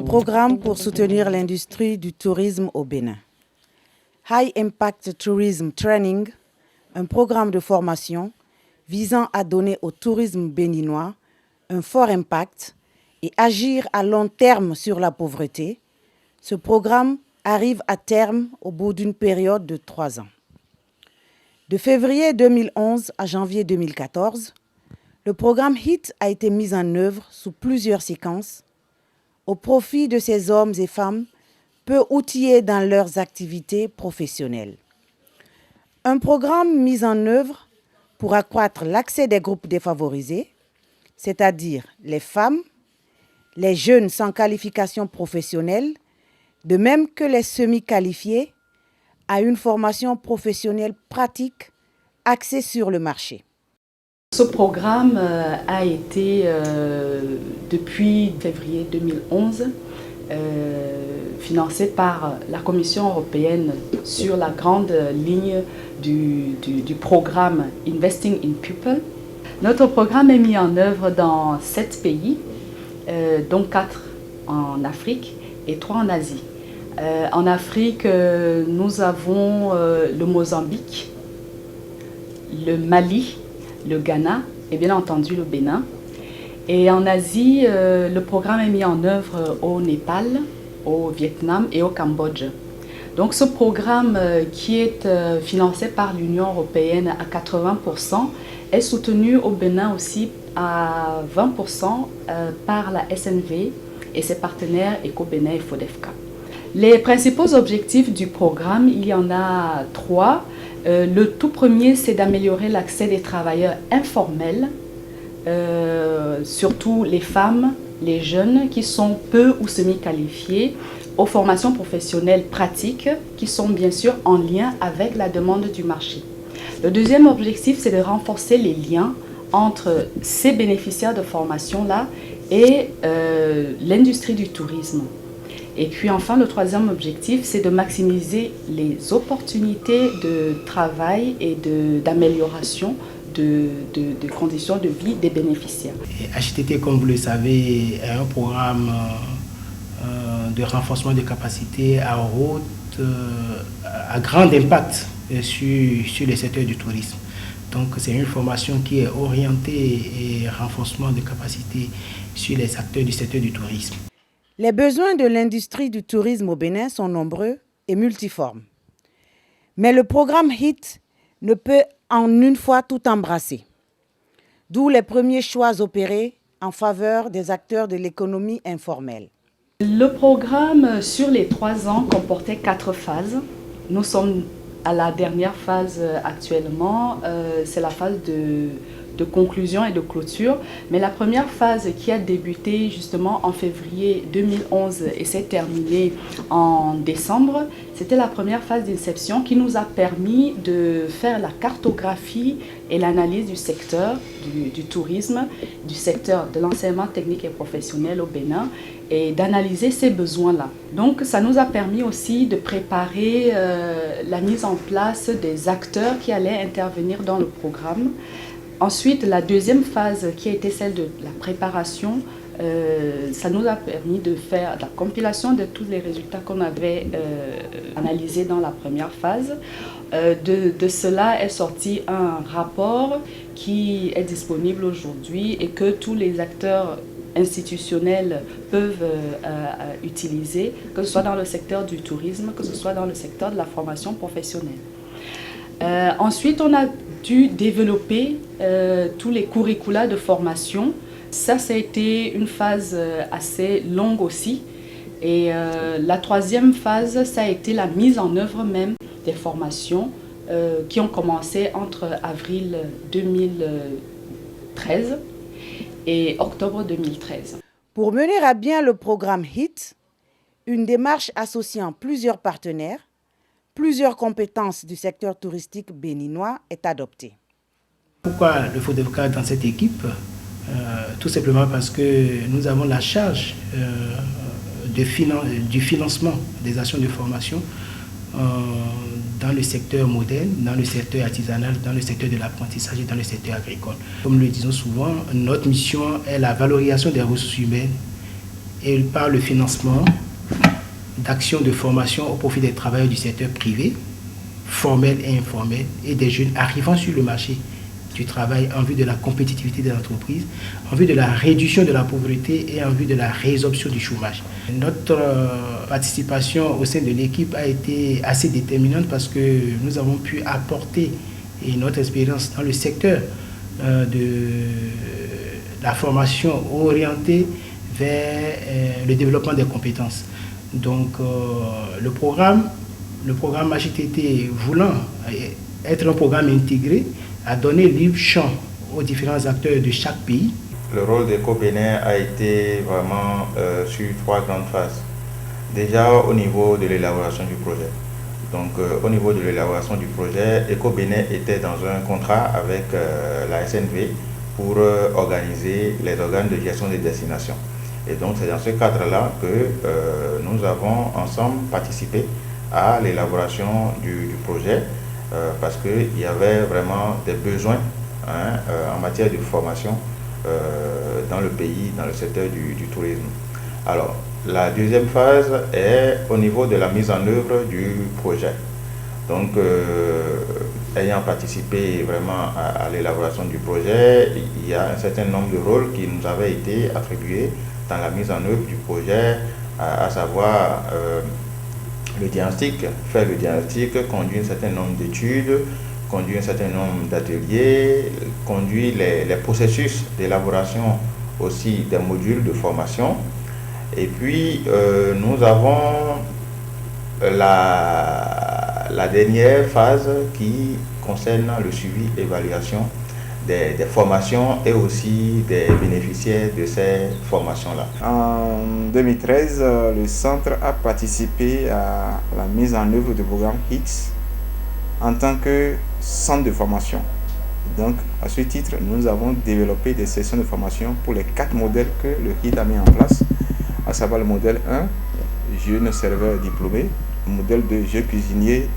Programme pour soutenir l'industrie du tourisme au Bénin. High Impact Tourism Training, un programme de formation visant à donner au tourisme béninois un fort impact et agir à long terme sur la pauvreté. Ce programme arrive à terme au bout d'une période de 3 ans. De février 2011 à janvier 2014, le programme HIT a été mis en œuvre sous plusieurs séquences au profit de ces hommes et femmes peu outillés dans leurs activités professionnelles. Un programme mis en œuvre pour accroître l'accès des groupes défavorisés, c'est-à-dire les femmes, les jeunes sans qualification professionnelle, de même que les semi-qualifiés, à une formation professionnelle pratique axée sur le marché. Ce programme a été, depuis février 2011, financé par la Commission européenne sur la grande ligne du programme Investing in People. Notre programme est mis en œuvre dans 7 pays, dont 4 en Afrique et 3 en Asie. En Afrique, nous avons le Mozambique, le Mali, le Ghana et bien entendu le Bénin. Et en Asie, le programme est mis en œuvre au Népal, au Vietnam et au Cambodge. Donc ce programme qui est financé par l'Union européenne à 80% est soutenu au Bénin aussi à 20% par la SNV et ses partenaires EcoBénin et FODEFCA. Les principaux objectifs du programme, il y en a 3. Le tout premier, c'est d'améliorer l'accès des travailleurs informels, surtout les femmes, les jeunes qui sont peu ou semi-qualifiés, aux formations professionnelles pratiques qui sont bien sûr en lien avec la demande du marché. Le deuxième objectif, c'est de renforcer les liens entre ces bénéficiaires de formation-là et l'industrie du tourisme. Et puis enfin, le troisième objectif, c'est de maximiser les opportunités de travail et d'amélioration de conditions de vie des bénéficiaires. HTT, comme vous le savez, est un programme de renforcement de capacités à grand impact sur le secteur du tourisme. Donc c'est une formation qui est orientée et renforcement de capacités sur les acteurs du secteur du tourisme. Les besoins de l'industrie du tourisme au Bénin sont nombreux et multiformes. Mais le programme HIT ne peut en une fois tout embrasser. D'où les premiers choix opérés en faveur des acteurs de l'économie informelle. Le programme sur les 3 ans comportait 4 phases. Nous sommes à la dernière phase actuellement, c'est la phase de conclusion et de clôture. Mais la première phase qui a débuté justement en février 2011 et s'est terminée en décembre, c'était la première phase d'inception qui nous a permis de faire la cartographie et l'analyse du secteur du tourisme, du secteur de l'enseignement technique et professionnel au Bénin et d'analyser ces besoins-là. Donc ça nous a permis aussi de préparer la mise en place des acteurs qui allaient intervenir dans le programme. Ensuite, la deuxième phase qui a été celle de la préparation, ça nous a permis de faire la compilation de tous les résultats qu'on avait analysés dans la première phase. De cela est sorti un rapport qui est disponible aujourd'hui et que tous les acteurs institutionnels peuvent utiliser, que ce soit dans le secteur du tourisme, que ce soit dans le secteur de la formation professionnelle. Ensuite, on a dû développer tous les curricula de formation. Ça a été une phase assez longue aussi. Et la troisième phase, ça a été la mise en œuvre même des formations qui ont commencé entre avril 2013 et octobre 2013. Pour mener à bien le programme HIT, une démarche associant plusieurs partenaires, plusieurs compétences du secteur touristique béninois est adoptée. Pourquoi le FODEFCA dans cette équipe? Tout simplement parce que nous avons la charge du financement des actions de formation dans le secteur moderne, dans le secteur artisanal, dans le secteur de l'apprentissage et dans le secteur agricole. Comme nous le disons souvent, notre mission est la valorisation des ressources humaines et par le financement d'actions de formation au profit des travailleurs du secteur privé, formels et informels, et des jeunes arrivant sur le marché du travail en vue de la compétitivité des entreprises, en vue de la réduction de la pauvreté et en vue de la résorption du chômage. Notre participation au sein de l'équipe a été assez déterminante parce que nous avons pu apporter notre expérience dans le secteur de la formation orientée vers le développement des compétences. Donc le programme HTT voulant être un programme intégré a donné libre champ aux différents acteurs de chaque pays. Le rôle d'EcoBénin a été vraiment sur 3 grandes phases. Déjà au niveau de l'élaboration du projet. Donc au niveau de l'élaboration du projet, EcoBénin était dans un contrat avec la SNV pour organiser les organes de gestion des destinations. Et donc c'est dans ce cadre-là que nous avons ensemble participé à l'élaboration du projet parce qu'il y avait vraiment des besoins en matière de formation dans le pays, dans le secteur du tourisme. Alors, la deuxième phase est au niveau de la mise en œuvre du projet. Donc, ayant participé vraiment à l'élaboration du projet, il y a un certain nombre de rôles qui nous avaient été attribués dans la mise en œuvre du projet, à savoir le diagnostic, faire le diagnostic, conduire un certain nombre d'études, conduire un certain nombre d'ateliers, conduire les processus d'élaboration aussi des modules de formation. Et puis, nous avons la dernière phase qui concerne le suivi et évaluation des formations et aussi des bénéficiaires de ces formations-là. En 2013, le centre a participé à la mise en œuvre du programme HITS en tant que centre de formation. Donc, à ce titre, nous avons développé des sessions de formation pour les 4 modèles que le HIT a mis en place, à savoir le modèle 1, jeune serveur diplômé, le modèle 2, jeune cuisinier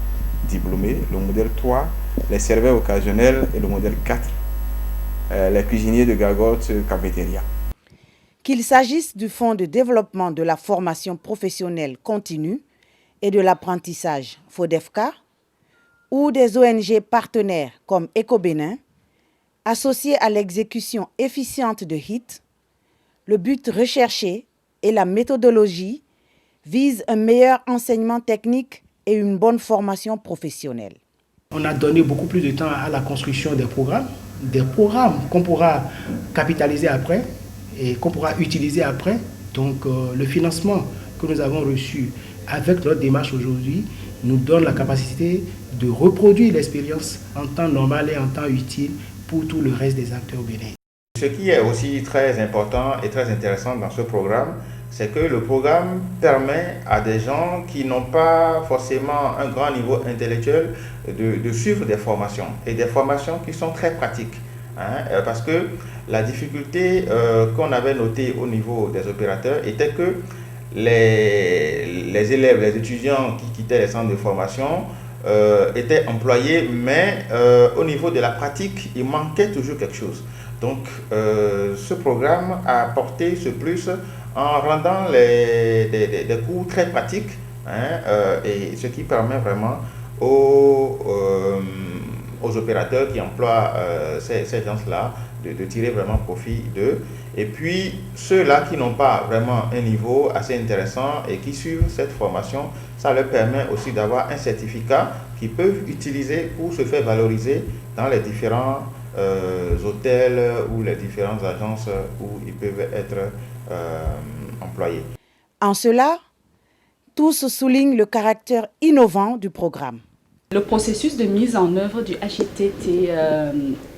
diplômé, le modèle 3, les serveurs occasionnels et le modèle 4, les cuisiniers de gargote cafétéria. Qu'il s'agisse du Fonds de développement de la formation professionnelle continue et de l'apprentissage FODEFCA ou des ONG partenaires comme EcoBénin, associés à l'exécution efficiente de HIT, le but recherché et la méthodologie visent un meilleur enseignement technique et une bonne formation professionnelle. On a donné beaucoup plus de temps à la construction des programmes qu'on pourra capitaliser après et qu'on pourra utiliser après. Donc le financement que nous avons reçu avec notre démarche aujourd'hui nous donne la capacité de reproduire l'expérience en temps normal et en temps utile pour tout le reste des acteurs bénins. Ce qui est aussi très important et très intéressant dans ce programme, c'est que le programme permet à des gens qui n'ont pas forcément un grand niveau intellectuel de suivre des formations, et des formations qui sont très pratiques. Parce que la difficulté qu'on avait notée au niveau des opérateurs était que les élèves, les étudiants qui quittaient les centres de formation étaient employés, mais au niveau de la pratique, il manquait toujours quelque chose. Donc, ce programme a apporté ce plus en rendant des cours très pratiques, et ce qui permet vraiment aux opérateurs qui emploient ces gens-là de tirer vraiment profit d'eux. Et puis, ceux-là qui n'ont pas vraiment un niveau assez intéressant et qui suivent cette formation, ça leur permet aussi d'avoir un certificat qu'ils peuvent utiliser pour se faire valoriser dans les différents hôtels ou les différentes agences où ils peuvent être employés. En cela, tous soulignent le caractère innovant du programme. Le processus de mise en œuvre du HITT,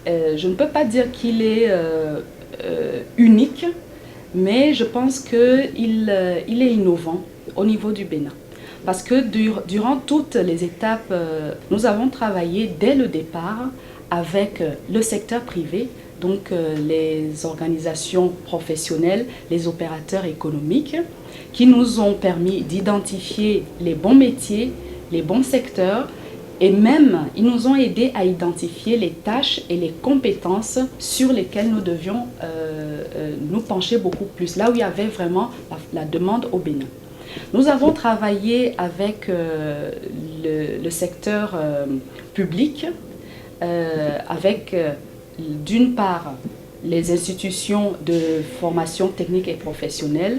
je ne peux pas dire qu'il est unique, mais je pense qu'il est innovant au niveau du Bénin. Parce que durant toutes les étapes, nous avons travaillé dès le départ avec le secteur privé, donc les organisations professionnelles, les opérateurs économiques, qui nous ont permis d'identifier les bons métiers, les bons secteurs Et même, ils nous ont aidés à identifier les tâches et les compétences sur lesquelles nous devions nous pencher beaucoup plus, là où il y avait vraiment la demande au Bénin. Nous avons travaillé avec le secteur public, avec d'une part les institutions de formation technique et professionnelle.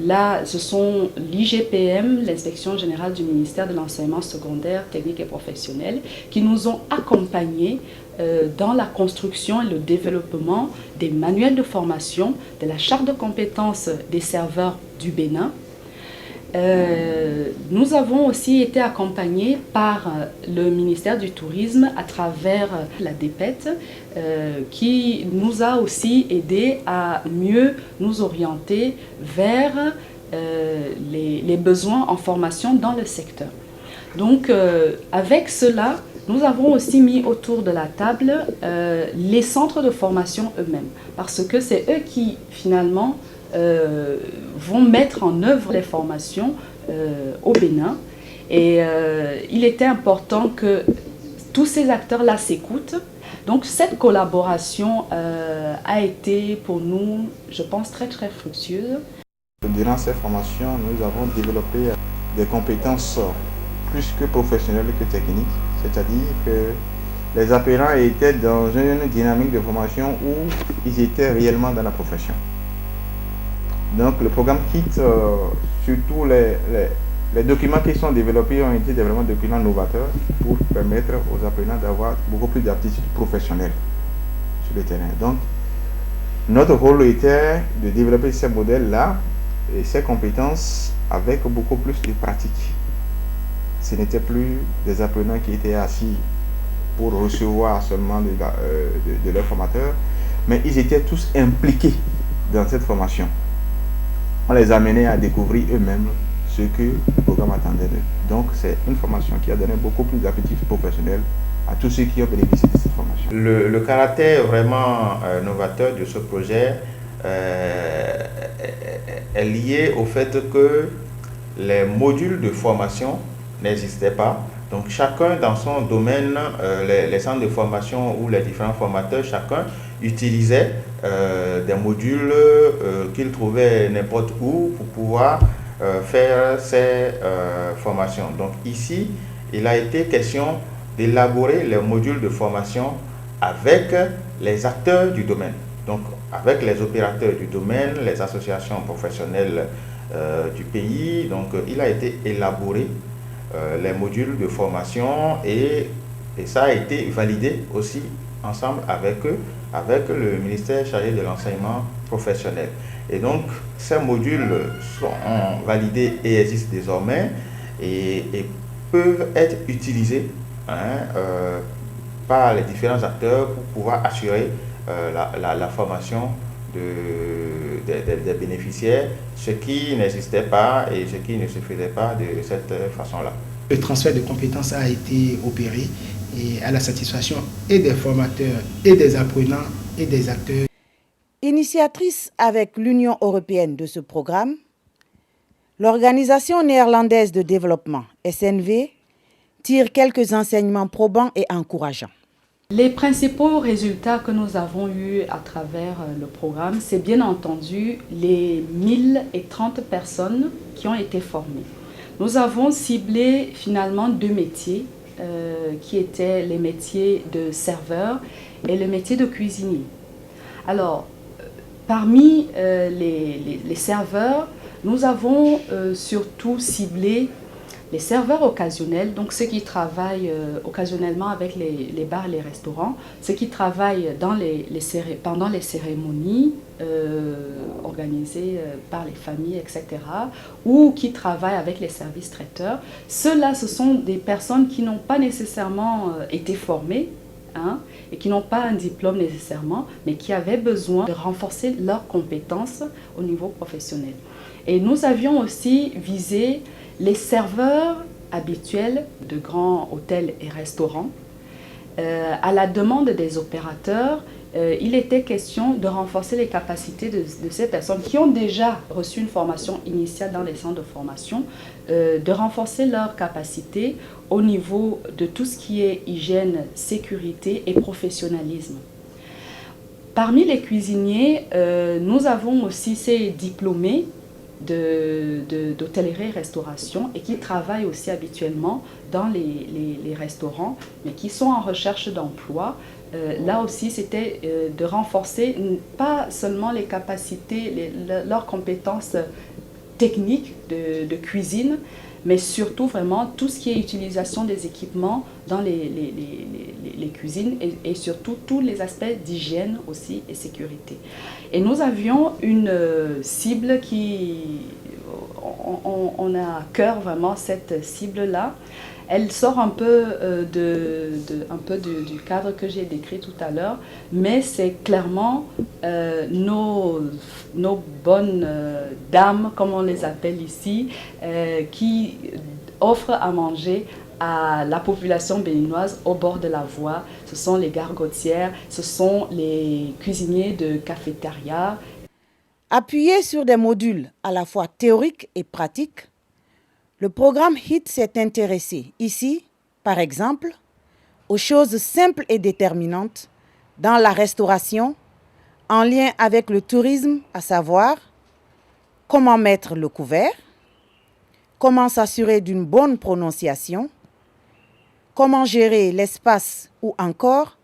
Là, ce sont l'IGPM, l'Inspection générale du ministère de l'enseignement secondaire, technique et professionnel, qui nous ont accompagnés dans la construction et le développement des manuels de formation, de la charte de compétences des serveurs du Bénin. Nous avons aussi été accompagnés par le ministère du Tourisme à travers la DPET qui nous a aussi aidés à mieux nous orienter vers les besoins en formation dans le secteur. Donc avec cela, nous avons aussi mis autour de la table les centres de formation eux-mêmes, parce que c'est eux qui finalement vont mettre en œuvre les formations au Bénin. Et il était important que tous ces acteurs-là s'écoutent. Donc cette collaboration a été pour nous, je pense, très très fructueuse. Durant ces formations, nous avons développé des compétences plus que professionnelles que techniques. C'est-à-dire que les apprenants étaient dans une dynamique de formation où ils étaient réellement dans la profession. Donc le programme KIT, surtout les documents qui sont développés ont été vraiment des documents novateurs pour permettre aux apprenants d'avoir beaucoup plus d'aptitudes professionnelles sur le terrain. Donc notre rôle était de développer ces modèles-là et ces compétences avec beaucoup plus de pratique. Ce n'était plus des apprenants qui étaient assis pour recevoir seulement de leurs formateurs, mais ils étaient tous impliqués dans cette formation. On les amenait à découvrir eux-mêmes ce que le programme attendait d'eux. Donc c'est une formation qui a donné beaucoup plus d'appétit professionnel à tous ceux qui ont bénéficié de cette formation. Le caractère vraiment novateur de ce projet est lié au fait que les modules de formation n'existaient pas. Donc chacun dans son domaine, les centres de formation ou les différents formateurs, chacun utilisait des modules qu'il trouvait n'importe où pour pouvoir faire ces formations. Donc ici, il a été question d'élaborer les modules de formation avec les acteurs du domaine. Donc avec les opérateurs du domaine, les associations professionnelles du pays. Donc il a été élaboré les modules de formation et ça a été validé aussi ensemble avec eux, avec le ministère chargé de l'enseignement professionnel. Et donc ces modules sont validés et existent désormais et peuvent être utilisés par les différents acteurs pour pouvoir assurer la formation des bénéficiaires, ce qui n'existait pas et ce qui ne se faisait pas de cette façon-là. Le transfert de compétences a été opéré et à la satisfaction et des formateurs et des apprenants et des acteurs. Initiatrice avec l'Union européenne de ce programme, l'Organisation néerlandaise de développement, SNV, tire quelques enseignements probants et encourageants. Les principaux résultats que nous avons eus à travers le programme, c'est bien entendu les 1030 personnes qui ont été formées. Nous avons ciblé finalement deux métiers qui étaient les métiers de serveur et le métier de cuisinier. Alors, parmi les serveurs, nous avons surtout ciblé les serveurs occasionnels, donc ceux qui travaillent occasionnellement avec les bars et les restaurants, ceux qui travaillent pendant les cérémonies organisées par les familles, etc., ou qui travaillent avec les services traiteurs. Ceux-là, ce sont des personnes qui n'ont pas nécessairement été formées, et qui n'ont pas un diplôme nécessairement, mais qui avaient besoin de renforcer leurs compétences au niveau professionnel. Et nous avions aussi visé les serveurs habituels de grands hôtels et restaurants À la demande des opérateurs, il était question de renforcer les capacités de ces personnes qui ont déjà reçu une formation initiale dans les centres de formation, de renforcer leurs capacités au niveau de tout ce qui est hygiène, sécurité et professionnalisme. Parmi les cuisiniers, nous avons aussi ces diplômés d'hôtellerie et restauration et qui travaillent aussi habituellement dans les restaurants, mais qui sont en recherche d'emploi. Là aussi, c'était de renforcer pas seulement les capacités, leurs compétences techniques de cuisine, mais surtout vraiment tout ce qui est utilisation des équipements dans les cuisines et surtout tous les aspects d'hygiène aussi et sécurité. Et nous avions une cible on a à cœur vraiment cette cible-là. Elle sort un peu, du cadre que j'ai décrit tout à l'heure, mais c'est clairement nos bonnes dames, comme on les appelle ici, qui offrent à manger à la population béninoise au bord de la voie. Ce sont les gargotières, ce sont les cuisiniers de cafétéria. Appuyé sur des modules à la fois théoriques et pratiques, le programme HIT s'est intéressé ici, par exemple, aux choses simples et déterminantes dans la restauration, en lien avec le tourisme, à savoir comment mettre le couvert, comment s'assurer d'une bonne prononciation, comment gérer l'espace ou encore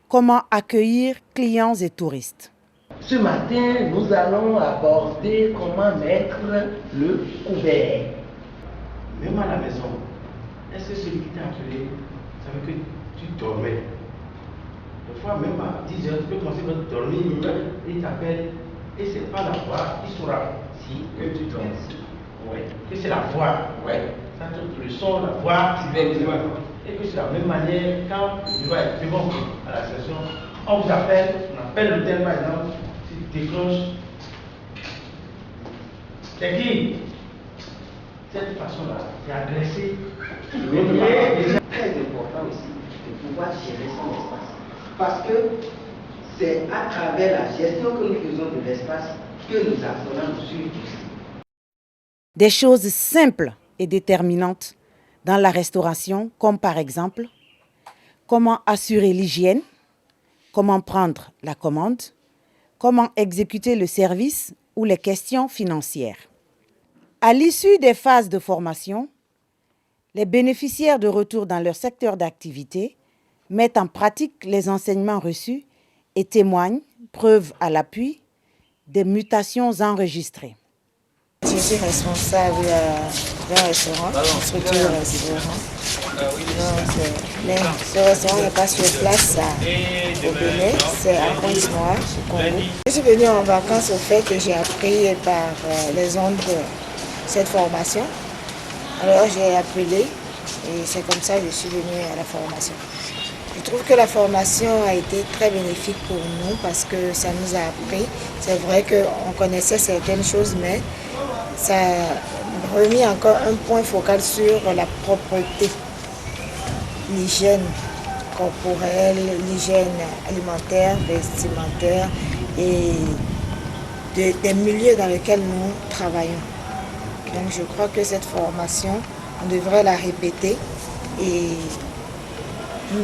comment accueillir clients et touristes. Ce matin, nous allons aborder comment mettre le couvert. Même à la maison, est-ce que celui qui t'a appelé savait que tu dormais? Des fois, même à 10 heures, tu peux commencer à dormir, et il t'appelle, et c'est pas la voix, il saura si que tu dors. Ouais. Que c'est la voix, ouais. Ça te le son, la voix, et que c'est la même manière, quand tu vas être bon à la session, on vous appelle, on appelle le tel par exemple, tu déclenches. C'est qui? Cette façon-là, c'est agressé. C'est très important aussi de pouvoir gérer son espace. Parce que c'est à travers la gestion que nous faisons de l'espace que nous apprenons sur tout. Des choses simples et déterminantes dans la restauration, comme par exemple comment assurer l'hygiène, comment prendre la commande, comment exécuter le service ou les questions financières. À l'issue des phases de formation, les bénéficiaires de retour dans leur secteur d'activité mettent en pratique les enseignements reçus et témoignent, preuve à l'appui, des mutations enregistrées. Je suis responsable d'un restaurant, une structure de restaurant. Ce restaurant n'est pas sur place au Bénin, c'est à Pointe-Noire, au Congo. Je suis venue en vacances au fait que j'ai appris par les ondes cette formation. Alors j'ai appelé et c'est comme ça que je suis venue à la formation. Je trouve que la formation a été très bénéfique pour nous parce que ça nous a appris. C'est vrai qu'on connaissait certaines choses, mais ça a remis encore un point focal sur la propreté, l'hygiène corporelle, l'hygiène alimentaire, vestimentaire et des milieux dans lesquels nous travaillons. Donc je crois que cette formation, on devrait la répéter et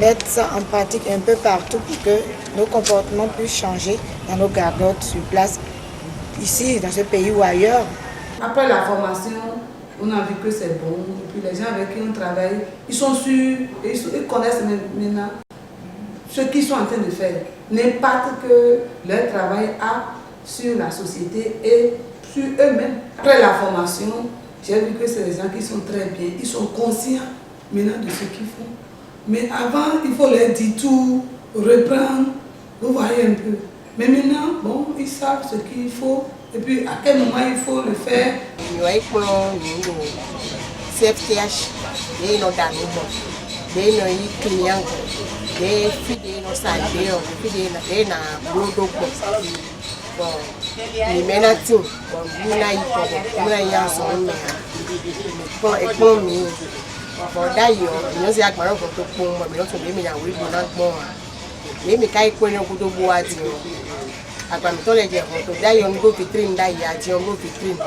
mettre ça en pratique un peu partout pour que nos comportements puissent changer dans nos gargotes sur place, ici, dans ce pays ou ailleurs. Après la formation, on a vu que c'est bon. Et puis les gens avec qui on travaille, ils sont sûrs, ils connaissent maintenant ce qu'ils sont en train de faire. L'impact que leur travail a sur la société et sur eux-mêmes. Après la formation, j'ai vu que c'est des gens qui sont très bien. Ils sont conscients maintenant de ce qu'ils font. Mais avant, il faut leur dire tout, reprendre, vous voyez un peu. Mais maintenant, bon, ils savent ce qu'il faut. Et puis, à quel moment il faut le faire. CFTH, des clients, des filles, des bon, les ménatines, bon, Bon, d'ailleurs, nous avons un peu de temps pour nous faire des choses. Mais nous avons un peu de temps pour les gens. D'ailleurs, nous avons vitrine, d'ailleurs, nous vitrine.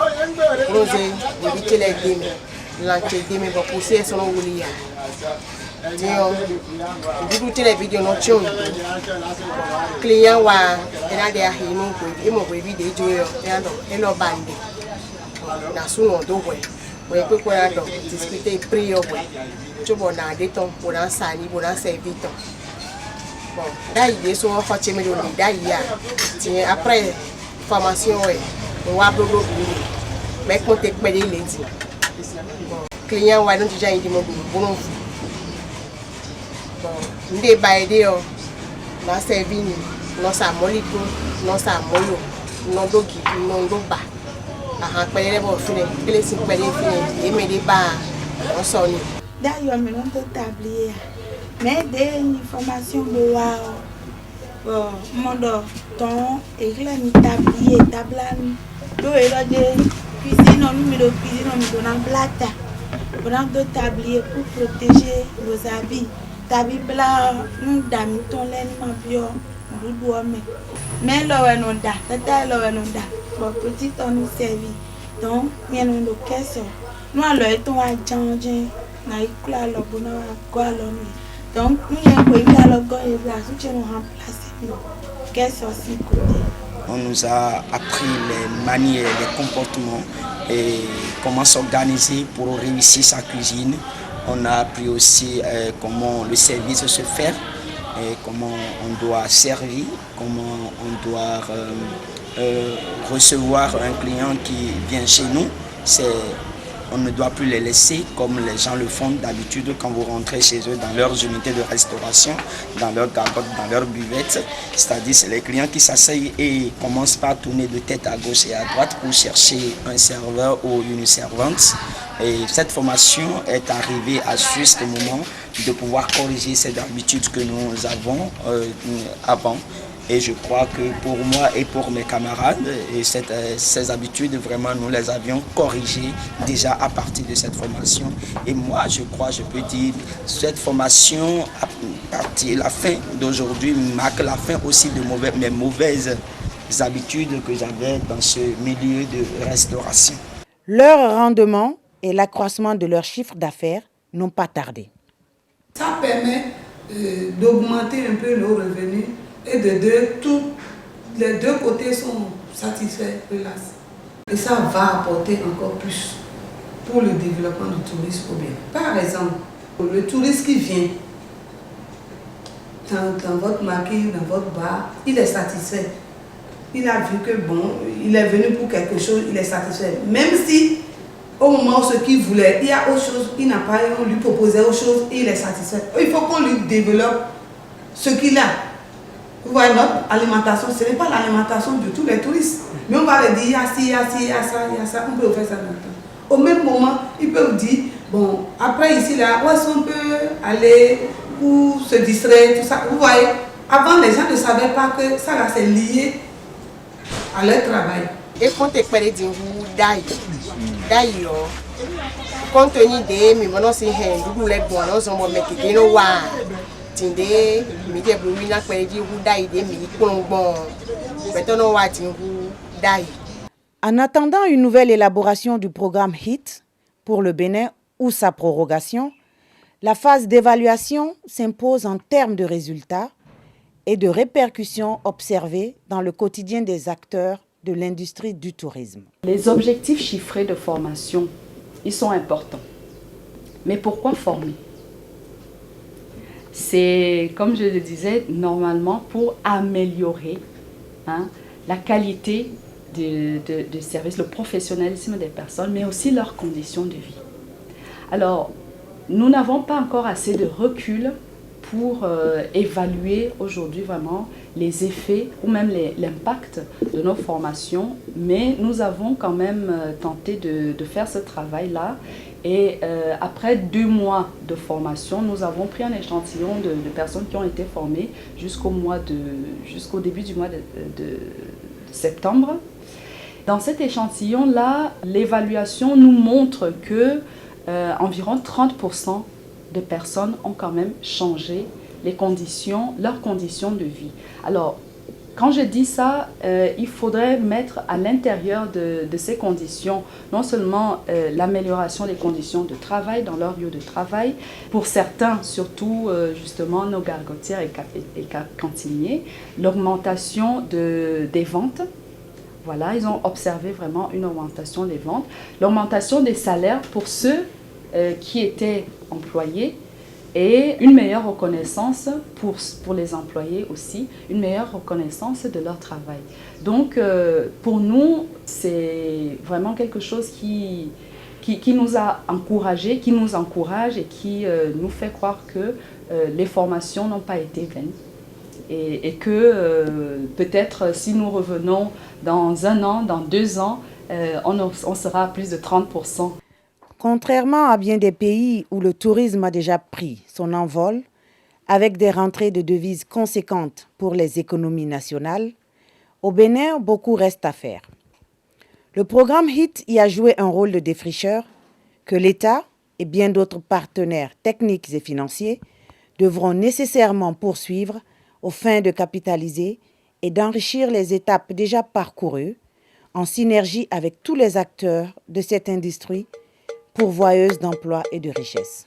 Nous avons évité les games. L'enquête des mais pour pousser son oublié. Nous les vidéos notions. Client wa ena de ahinu ko e mo ko bi de joyo e no bande. Na suno do we. We pe ko ya do discuter prix yo we. Tu bon na de ton pour en sani pour en servir ton. Bon, là il est sur un fortune de l'idée. Tiens après formation on va bloquer. Mais quand tu es les dit. Client wa non déjà il dit mon bon. Bon, ndé baïdé yo. Na servir non sa moliko, non sa moyo, non do qui, non do ba. À rappeler les bons filets, que les cinq filets et mes débats, on sonne. D'ailleurs, mais on peut tablier. Mais des informations de wow. Mon ton et là ni tablier, tablan. Do et là de cuisine, on met de cuisine, on met dans plata. On de tablier pour protéger nos habits. Tabi blanc, nous dame ton laine ma bio. Mais là on da, tata là on da. Bon petit on nous servi. Donc bien on le caisse. Nous alors ton agent na ikla lo bona quoi lo ni. Donc nous y a quoi ikla lo go et là tu nous remplacer. Caisse aussi côté. On nous a appris les manières, les comportements et comment s'organiser pour réussir sa cuisine. On a appris aussi comment le service se fait. Et comment on doit servir, comment on doit recevoir un client qui vient chez nous. On ne doit plus les laisser comme les gens le font d'habitude quand vous rentrez chez eux dans leurs unités de restauration, dans leur gargote, dans leur buvette. C'est-à-dire c'est les clients qui s'asseyent et commencent par tourner de tête à gauche et à droite pour chercher un serveur ou une servante. Et cette formation est arrivée à juste moment de pouvoir corriger ces habitudes que nous avons avant. Et je crois que pour moi et pour mes camarades, et ces habitudes, vraiment, nous les avions corrigées déjà à partir de cette formation. Et moi, je crois, je peux dire, cette formation, à partir de la fin d'aujourd'hui, marque la fin aussi de mes mauvaises habitudes que j'avais dans ce milieu de restauration. Leur rendement et l'accroissement de leur chiffre d'affaires n'ont pas tardé. Ça permet d'augmenter un peu nos revenus et les deux côtés sont satisfaits, hélas. Et ça va apporter encore plus pour le développement du tourisme au Bénin. Par exemple, le touriste qui vient dans votre maquille, dans votre bar, il est satisfait. Il a vu que bon, il est venu pour quelque chose, il est satisfait. Même si au moment où ce qu'il voulait, il y a autre chose, il n'a pas, on lui proposait autre chose et il est satisfait. Il faut qu'on lui développe ce qu'il a. Vous voyez, notre alimentation, ce n'est pas l'alimentation de tous les touristes. Mais on va leur dire, il y a ci, il y a ci, il y a ça, il y a ça, on peut faire ça maintenant. Au même moment, ils peuvent dire, bon, après ici, là, où est-ce qu'on peut aller pour se distraire, tout ça. Vous voyez, avant, les gens ne savaient pas que ça, là, c'est lié à leur travail. Et quand tu parles de d'ailleurs, compte tenu de mes maintenant c'est un les bons, nous sommes qui nous voient. Tindé, métier blumina parler de d'ailleurs, mais qu'on bon, maintenant on va dire d'ailleurs. En attendant une nouvelle élaboration du programme HIT pour le Bénin ou sa prorogation, la phase d'évaluation s'impose en termes de résultats et de répercussions observées dans le quotidien des acteurs de l'industrie du tourisme. Les objectifs chiffrés de formation, ils sont importants. Mais pourquoi former? C'est, comme je le disais, normalement pour améliorer la qualité de service, le professionnalisme des personnes, mais aussi leurs conditions de vie. Alors, nous n'avons pas encore assez de recul pour évaluer aujourd'hui vraiment les effets ou même l'impact de nos formations, mais nous avons quand même tenté de faire ce travail-là. Et après 2 mois de formation, nous avons pris un échantillon de personnes qui ont été formées jusqu'au début du mois de septembre. Dans cet échantillon-là, l'évaluation nous montre que environ 30% de personnes ont quand même changé leurs conditions de vie. Alors, quand je dis ça, il faudrait mettre à l'intérieur de ces conditions non seulement l'amélioration des conditions de travail dans leur lieu de travail, pour certains, surtout justement nos gargotières et cantiniers, l'augmentation des ventes. Voilà, ils ont observé vraiment une augmentation des ventes, l'augmentation des salaires pour ceux qui étaient employés, et une meilleure reconnaissance pour les employés aussi, une meilleure reconnaissance de leur travail. Donc, pour nous, c'est vraiment quelque chose qui nous a encouragés, qui nous encourage et qui nous fait croire que les formations n'ont pas été vaines. Et que peut-être si nous revenons dans 1 an, dans 2 ans, on sera à plus de 30%. Contrairement à bien des pays où le tourisme a déjà pris son envol, avec des rentrées de devises conséquentes pour les économies nationales, au Bénin, beaucoup reste à faire. Le programme HIT y a joué un rôle de défricheur que l'État et bien d'autres partenaires techniques et financiers devront nécessairement poursuivre aux fins de capitaliser et d'enrichir les étapes déjà parcourues en synergie avec tous les acteurs de cette industrie pourvoyeuse d'emplois et de richesses.